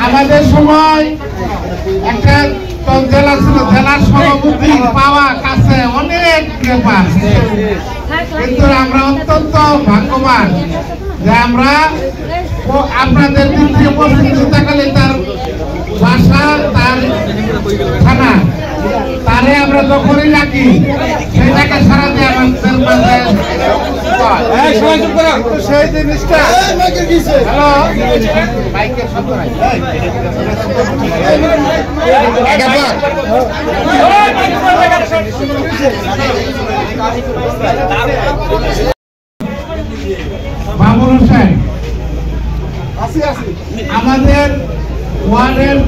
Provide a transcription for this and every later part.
আমাদের সময় একটা জেলা ছিল, জেলার সভাপতি পাওয়া কাছে অনেক ব্যাপার, কিন্তু আমরা অত্যন্ত ভাগ্যবান যে আমরা আপনাদের দিক থেকে প্রতিনিধিত্বকালে তার ভাষা, তার থানা, তারে আমরা যখনই রাখি সেটাকে সারা দিয়ে আমাদের মাঝে সেই জিনিসটা বাবুল হোসেন আমাদের ওয়ার্ডের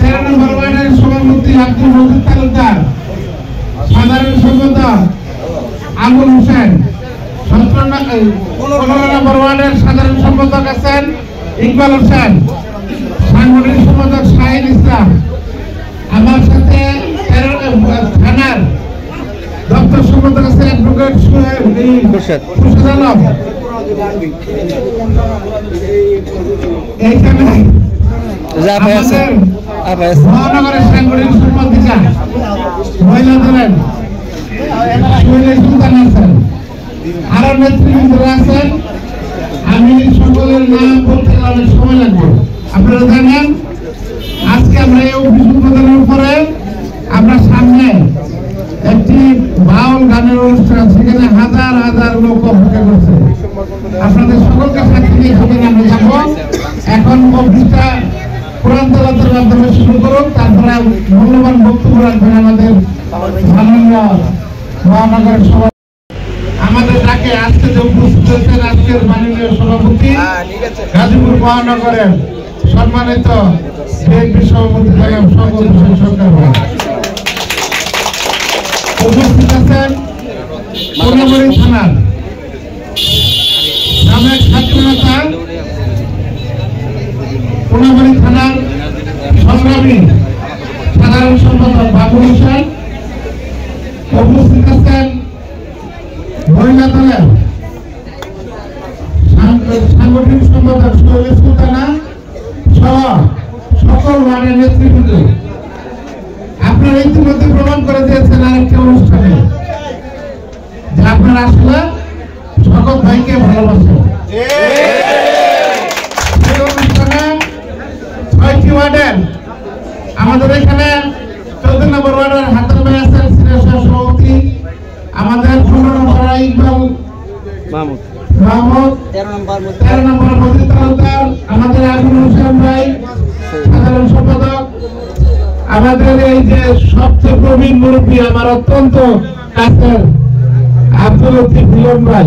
13 নম্বর ওয়ার্ডের সভাপতি আব্দুল মজিদ তালুকদার, সাধারণ সম্পাদক আবুল হোসেন, 15 নম্বর ওয়ার্ডের সাধারণ সম্পাদক আছেন ইকবাল হোসেন, সাংগঠনিক সম্পাদক শাহিদ ইসলাম, আমার সাথে থানার দপ্তর সম্পাদক আছেন অ্যাডভোকেট খুরশেদ আলম। এইখানে মহানগরের সাংগঠনিক সম্পাদিকা মহিলা দলের সুলতান আছেন, আরো নেতৃবৃন্দরা আছেন। আমি সকলের নাম বলতে অনেক সময় লাগবে। আপনারা জানেন আজকে আমরা এই অফিস উদ্বোধনের পরে আমরা সামনে একটি বাউল গানের অনুষ্ঠান, সেখানে হাজার হাজার লোক অপেক্ষা করছে। আপনাদের সকলকে সাক্ষী দিয়ে সেখানে আমরা যাবো। এখন অফিসটা কোরআন তেলাওয়াতের মাধ্যমে শুরু করুন, তারপরে মূল্যবান বক্তব্য রাখবেন আমাদের মাননীয় মহানগর সভা। আমাদের ডাকে আজকে যে উপস্থিত হয়েছেন আজকের মাননীয় সভাপতি গাজীপুর মহানগরের সম্মানিত বিএনপি সভাপতি জনাব শওকত হোসেন সরকার ভাই, উপস্থিত আছেন সোনামুড়ি থানার সাবেক ছাত্রনেতা, সোনামুড়ি থানার সংগ্রামী সাধারণ সম্পাদক বাবুল হোসেন, উপস্থিত আছেন মহিলা দলের সাংগঠনিক সম্পাদক শৈলেশ সুলতানা সহ সকল ওয়ার্ডের নেতৃবৃন্দ। আপনারা ইতিমধ্যে প্রমাণ করে দিয়েছেন আরেকটি অনুষ্ঠানে যে আপনারা আসলে সকল ভাইকে ভালোবাসেন। সেই অনুষ্ঠানে 6টি ওয়ার্ডের আমাদের এখানে 14 নম্বর ওয়ার্ডের হাতের ভাই আছেন সিনিয়র সভাপতি, আমাদের 15 নম্বর ইকবাল মাহমুদ, 13 নম্বর মজিদ তালুকদার, আমাদের আবুল হোসেন ভাই সাধারণ সম্পাদক, আমাদের এই যে সবচেয়ে প্রবীণ মুরব্বী আমার অত্যন্ত কাছের আব্দুল লতিফ মিলন ভাই,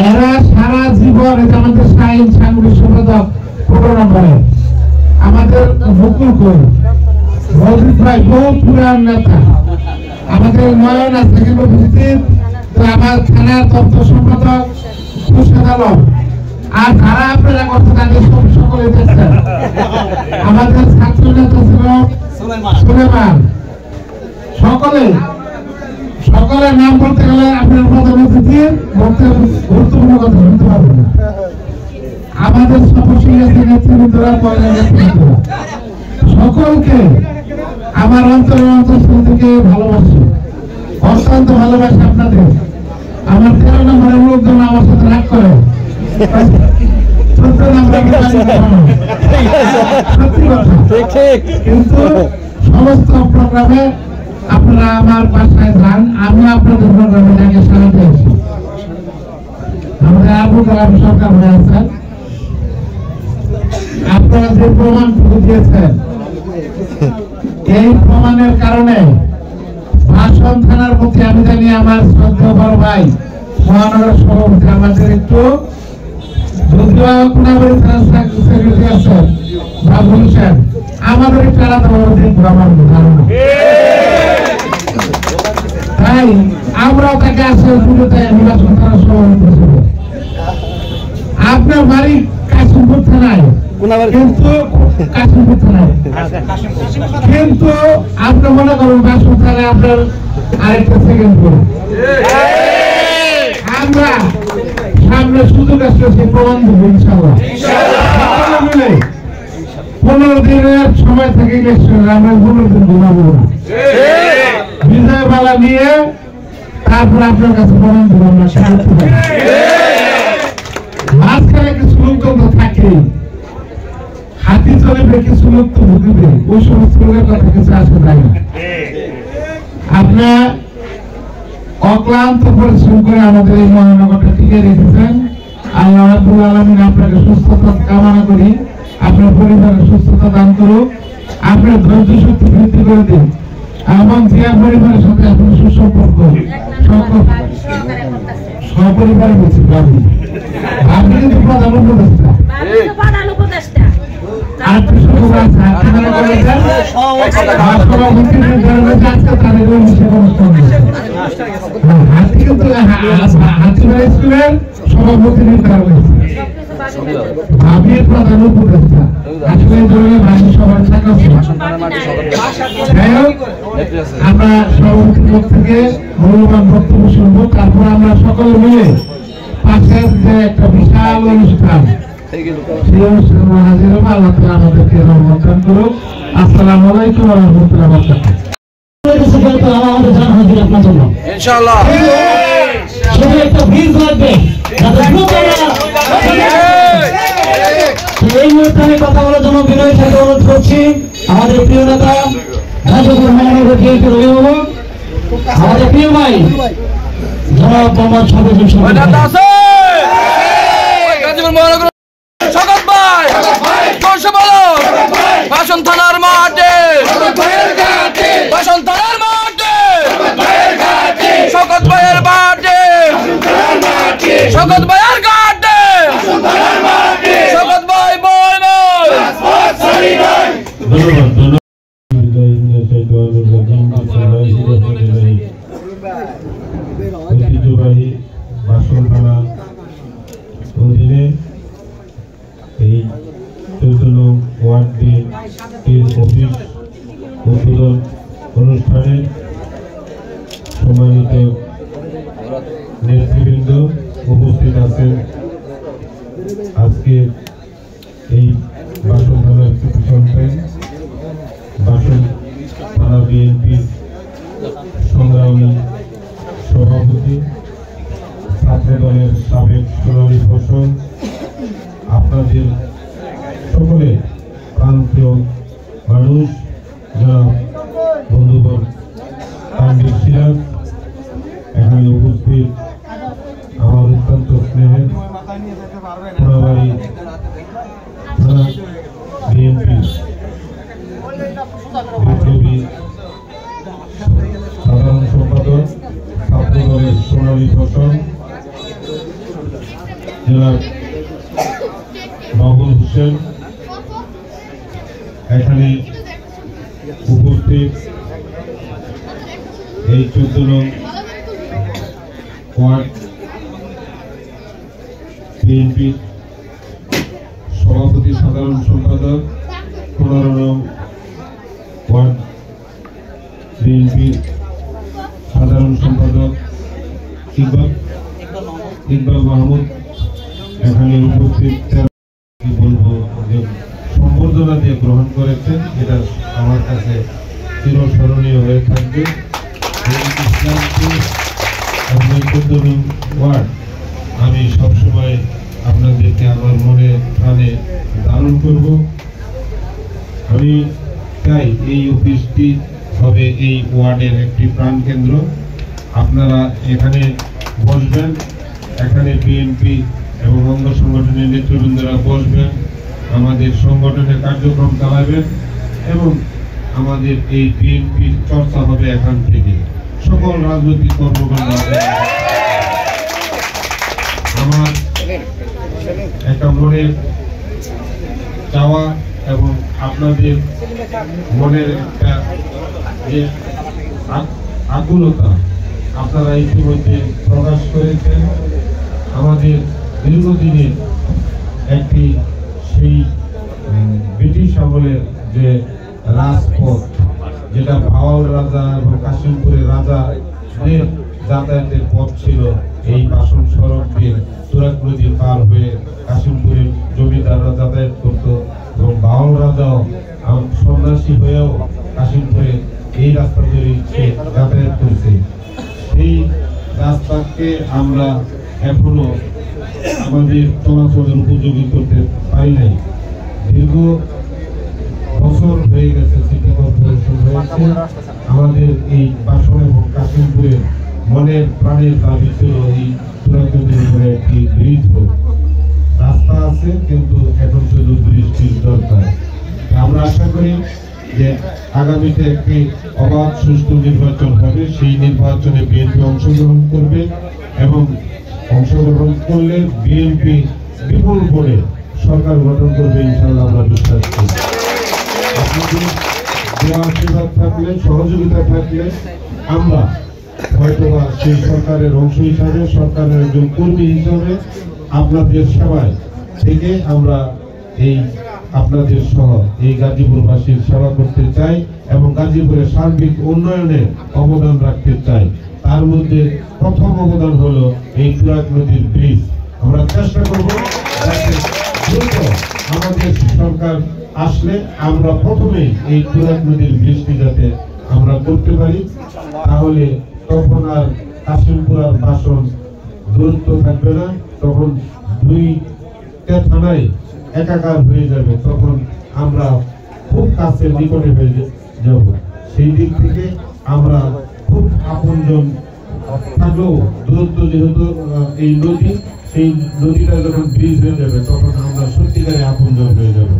এরা সারা জীবন আমাদের সাংগঠনিক সম্পাদক 15 নম্বরে, আমাদের বকুল কই মজিদ ভাই বহু পুরান নেতা, আমাদের নয়ন আছে কিন্তু উপস্থিত, তো আমার থানার তথ্য সম্পাদক খুরশেদ আলম, আর যারা আপনারা করতে তাদের সকলে দেখছেন, আমাদের ছাত্র নেতা ছিল সুলেমান, সকলের নাম বলতে গেলে আপনার প্রধানমন্ত্রী দিয়ে বলতে গুরুত্বপূর্ণ কথা বলতে পারবেন না। আমাদের সফরশীল নেতৃবৃন্দরা সকলকে আমার অন্তরস্থল থেকে ভালোবাসি, অত্যন্ত ভালোবাসি আপনাদের। আমার 13 নম্বরের লোকজন আমার সাথে রাগ করে, কিন্তু সমস্ত প্রোগ্রামে আপনারা আমার বাসায় যান, আমি আপনাদের প্রোগ্রামে যাকে সারা দিয়েছি। আমাদের আবু কালাম সরকার ভাই আছেন, আপনারা যে প্রমাণটুকু দিয়েছেন এই প্রমাণের কারণে ভাষণ থানার প্রতি আমি জানি আমার শ্রদ্ধেয় বড় ভাই মহানগর সভাপতি আমাদের একটু যদিও কোনাবাড়ি থানার সেক্রেটারি আছেন বাবুল হোসেন, আমাদের একটু আলাদাভাবে দেখবো আমার ধারণা। তাই আমরাও তাকে আসে পুজোতে নির্বাচন থানার সভাপতি হিসেবে। আপনার বাড়ি কাশিমপুর থানায়, কিন্তু কাশিমপুর থানায়, কিন্তু আপনি মনে করুন কাশিমপুর থানায় আপনার আরেকটা সেকেন্ড করে আমরা সামনে সুযোগ আসলে সেই প্রমাণ দেবো ইনশাআল্লাহ। মিলে 15 দিনের সময় থেকে ইলেকশনের আমরা 15 দিন ঘুমাবো না, বিজয় বালা নিয়ে তারপর আপনার কাছে প্রমাণ দেবো আমরা সাহায্য পাই। মাঝখানে কিছু লোকজন তো থাকেই, হাতি চলবে কিছু লোক তো ভুগবে, ওই সমস্ত লোকের কথা কিছু আসে যায় না। আপনার অক্লান্ত পরিশ্রম করে আমাদের এই মহানগরটা টিকে রেখেছেন। আল্লাহ রাব্বুল আলামিন আপনাকে সুস্থতা কামনা করি, আপনার পরিবারের সুস্থতা দান করুক, আপনার ধৈর্য শক্তি বৃদ্ধি করে দিন, এবং জিয়া পরিবারের সাথে আপনার সুসম্পর্ক সপরিবারে বলছি ভাবি আপনি কিন্তু প্রধান উপদেষ্টা সভাপতি নির্ধারণ হয়েছে, ভাবির প্রধান উপদেষ্টা আসলে ভাবি সবার থাকা। যাই হোক, আমরা সভাপতির পক্ষ থেকে মূল্যবান বক্তব্য শুনবো, তারপর আমরা সকলে মিলে পাশের যে একটা বিশাল অনুষ্ঠান সেই অনুষ্ঠানে হাজির হবো। আল্লাহ তাআলা আমাদেরকে রহমত দান করুন। আসসালামু আলাইকুম ওয়া রাহমাতুল্লাহি ওয়া বারাকাতুহু। আমাদের জান হাজির আপনার জন্য ইনশাআল্লাহ। শুধু একটা ভিড় লাগবে, এই মুহূর্তে আমি কথা বলার জন্য বিনয়ের সাথে অনুরোধ করছি আমাদের প্রিয় নেতা গাজীপুর মহানগর বিএনপির অভিভাবক আমাদের প্রিয় ভাই জনাব মোহাম্মদ শফিকুল বাসন থানার মাঠে শকত ভাইয়ের মাঠে শকত ভাইয়ের ঘাটে শকত ভাই বই নয়। ঐতিহ্যবাহী বাসন থানা অধীনে এই 14 নং ওয়ার্ড বিএনপির অফিস উদ্বোধন অনুষ্ঠানে সম্মানিত নেতৃবৃন্দ উপস্থিত আছেন। আজকে এই বাসন থানার কৃতি সন্তান বাসন থানা বিএনপির সংগ্রামী সভাপতি ছাত্র দলের সাবেক সোনালী ফসল, আপনাদের সকলে প্রান্তীয় মানুষ যারা বন্ধুবর তানভীর সিরাজ, এখানে উপস্থিত আমার অত্যন্ত স্নেহের কোনাবাড়ি থানা বিএনপি বিপ্লবী সাধারণ সম্পাদক ছাত্র দলের সোনালী ফসল জনাব বাবুল হোসেন, এখানে উপস্থিত এই 14 নং ওয়ার্ড বিএনপি সভাপতি সাধারণ সম্পাদক, 15 নং ওয়ার্ড বিএনপি সাধারণ সম্পাদক ইকবাল মাহমুদ, এখানে উপস্থিত বলবো যে সম্বর্ধনা দিয়ে গ্রহণ করেছেন, এটা আমার কাছে চিরস্মরণীয় হয়ে থাকবে। ওয়ার্ড আমি সবসময় আপনাদেরকে আমার মনে প্রাণে ধারণ করব। আমি চাই এই অফিসটি হবে এই ওয়ার্ডের একটি প্রাণকেন্দ্র। আপনারা এখানে বসবেন, এখানে বিএনপি এবং অঙ্গ সংগঠনের নেতৃবৃন্দরা বসবেন, আমাদের সংগঠনের কার্যক্রম চালাবেন এবং আমাদের এই বিএনপির চর্চা হবে এখান থেকে। সকল রাজনৈতিক কর্মকাণ্ড আমার একটা মনের চাওয়া এবং আপনাদের মনের একটা যে আকুলতা আপনারা ইতিমধ্যে প্রকাশ করেছেন। আমাদের দীর্ঘদিনের একটি সেই ব্রিটিশ আমলের যে রাজপথ, যেটা ভাওয়াল রাজা এবং কাশিমপুরের রাজাদের যাতায়াতের পথ ছিল, এই বাসন সড়ক দিয়ে তুরাগ নদী পার হয়ে কাশিমপুরের জমিদাররা যাতায়াত করত এবং ভাওয়াল রাজাও সন্ন্যাসী হয়েও কাশিমপুরে এই রাস্তা ধরে যাতায়াত করছে। সেই রাস্তাকে আমরা এখনো আমাদের চলাচলের উপযোগী করতে পারি নাই। দীর্ঘ বছর হয়ে গেছে সিটি কর্পোরেশন হয়েছে, আমাদের এই বাসন এবং কাশিমপুরের মনের প্রাণের দাবি ছিল এই তুরাগ নদীর উপরে একটি ব্রিজ হোক। রাস্তা আছে কিন্তু এখন শুধু ব্রিজটির দরকার। আমরা আশা করি যে আগামীতে একটি অবাধ সুষ্ঠু নির্বাচন হবে, সেই নির্বাচনে বিএনপি অংশগ্রহণ করবে এবং অংশগ্রহণ করলে বিএনপি বিপুল করে সরকার গঠন করবে ইনশাআল্লাহ আমরা বিশ্বাস করি। আপনাদের আশীর্বাদ থাকলে, সহযোগিতা থাকলে আমরা হয়তোবা সেই সরকারের অংশ হিসাবে, সরকারের একজন কর্মী হিসাবে আপনাদের সেবায় থেকে আমরা এই আপনাদের সহ এই গাজীপুরবাসীর সেবা করতে চাই এবং গাজীপুরের সার্বিক উন্নয়নে অবদান রাখতে চাই। তার মধ্যে প্রথম অবদান হলো এই তুরাগ নদীর ব্রিজ। আমরা চেষ্টা করব আসলে আমরা প্রথমে এই তুরাগ নদীর বৃষ্টি যাতে আমরা করতে পারি, তাহলে তখন আর কাশিমপুর আর বাসন দূরত্ব থাকবে না, তখন দুইটা থানায় একাকার হয়ে যাবে, তখন আমরা খুব কাছে নিকটে হয়ে যাব। সেই দিক থেকে আমরা খুব আপনজন থাকলেও দূরত্ব যেহেতু এই নদী, সেই নদীটা যখন ব্রিজ হয়ে যাবে তখন আমরা সত্যিকারে আপনজন হয়ে যাব।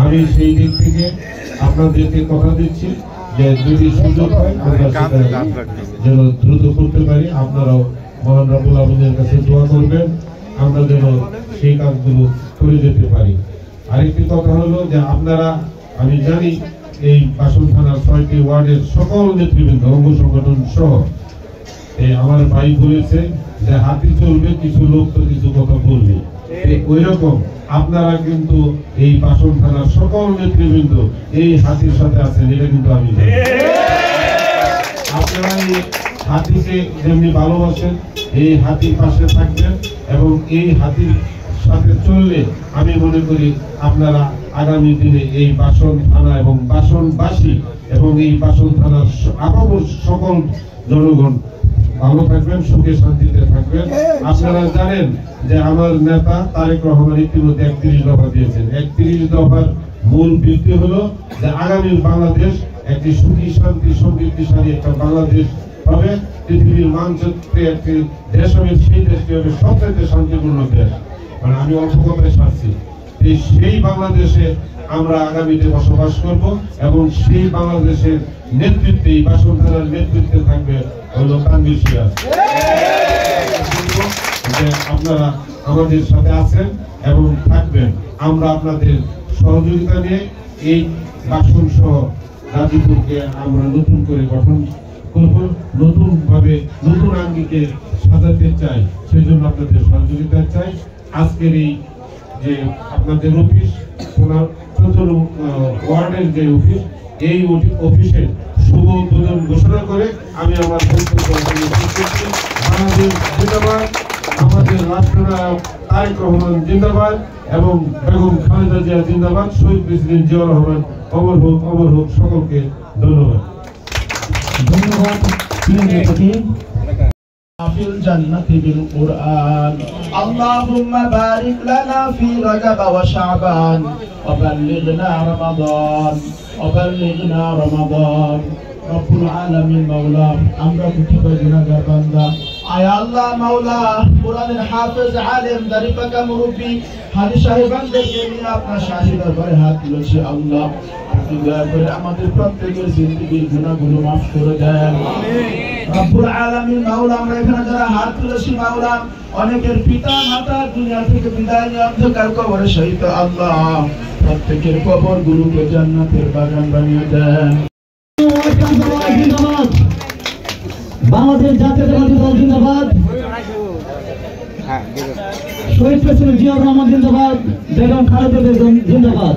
আমি সেই দিক থেকে আপনাদেরকে কথা দিচ্ছি যে যদি সুযোগ হয় আমরা সেটা যেন দ্রুত করতে পারি। আপনারাও মহান রব্বুল আলামিনের কাছে দোয়া করবেন আমরা যেন সেই কাজগুলো করে যেতে পারি। আরেকটি কথা হলো যে আপনারা, আমি জানি এই বাসন থানার 6টি ওয়ার্ডের সকল নেতৃবৃন্দ, অঙ্গ সংগঠন সহ, আমার ভাই বলেছে যে হাতি চলবে, কিছু লোক তো কিছু কথা বলবে, ওই রকম আপনারা কিন্তু এই বাসন থানার সকল নেতৃবৃন্দ এই হাতির সাথে আছেন, এটা কিন্তু আমি জানি। আপনারা এই হাতিকে যেমনি ভালোবাসেন, এই হাতির পাশে থাকবেন এবং এই হাতির সাথে চললে আমি মনে করি আপনারা আগামী দিনে এই বাসন থানা এবং বাসনবাসী এবং এই বাসন থানার আপামর সকল জনগণ ভালো থাকবেন, সুখে শান্তিতে থাকবেন। আপনারা জানেন যে আমার নেতা তারেক রহমান ইতিমধ্যে 31 দফা দিয়েছেন। 31 দফার মূল ভিত্তি হলো যে আগামী বাংলাদেশ একটি সুখী শান্তি সমৃদ্ধিশালী একটা বাংলাদেশ হবে, পৃথিবীর মানচিত্রে একটি দেশ হবে, সেই দেশটি হবে সবচেয়ে শান্তিপূর্ণ দেশ। মানে আমি অল্প কথায় সারছি, সেই বাংলাদেশে আমরা আগামীতে বসবাস করব এবং সেই বাংলাদেশের নেতৃত্বে, এই বাসন থানার নেতৃত্বে থাকবে হলো তানভীর সিরাজ। আপনারা আমাদের সাথে আছেন এবং থাকবেন। আমরা আপনাদের সহযোগিতা নিয়ে এই বাসন সহ গাজীপুরকে আমরা নতুন করে গঠন করব, নতুন ভাবে নতুন আঙ্গিকে সাজাতে চাই, সেই জন্য আপনাদের সহযোগিতা চাই। আজকের এই যে আপনাদের অফিস, 15 ওয়ার্ডের যে অফিস, এই অফিসের শুভ উদ্বোধন ঘোষণা করে আমি আমার বক্তব্য বাংলাদেশ জিন্দাবাদ, আমাদের রাষ্ট্রনায়ক তারেক রহমান জিন্দাবাদ এবং বেগম খালেদা জিয়া জিন্দাবাদ, শহীদ প্রেসিডেন্ট জিয়াউর রহমান অমর হোক, অমর হোক। সকলকে ধন্যবাদ। في الجنة بالقرآن اللهم بارك لنا في رجب وشعبان وبلغنا رمضان رب العالمين مولا আমরা কুতুবে গুনাহগার বান্দা, আয় আল্লাহ মাওলা, কুরআনের হাফেজ আলেম দাড়ি পাকা মুরব্বি হাজী সাহেবানদেরকে নিয়ে আপনার শাহী দরবারে হাত তুলেছি। আল্লাহ আপনি দয়া করে আমাদের প্রত্যেকের জিন্দেগির গুনাহগুলো মাফ করে দেন। রব্বুল আলামিন মাওলা, আমরা এখানে যারা হাত তুলেছি মাওলা, অনেকের পিতা মাতা দুনিয়া থেকে বিদায় নিয়ে অন্ধকার কবরে শহীদ। আল্লাহ প্রত্যেকের কবরগুলোকে জান্নাতের বাগান বানিয়ে দেন। বাংলাদেশ জাতীয়তাবাদী দল জিন্দাবাদ, শহীদ প্রেসিডেন্ট জিয়াউর রহমান জিন্দাবাদ, বেগম খালেদা জিয়া জিন্দাবাদ,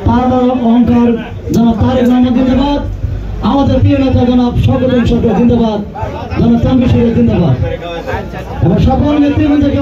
তার অহংকার জনাব তারেক রহমান জিন্দাবাদ, আমাদের প্রিয় নেতা জনাব শওকত জিন্দাবাদ, জনাব তানভীর সিরাজ জিন্দাবাদ এবং সকল নেতৃবৃন্দকে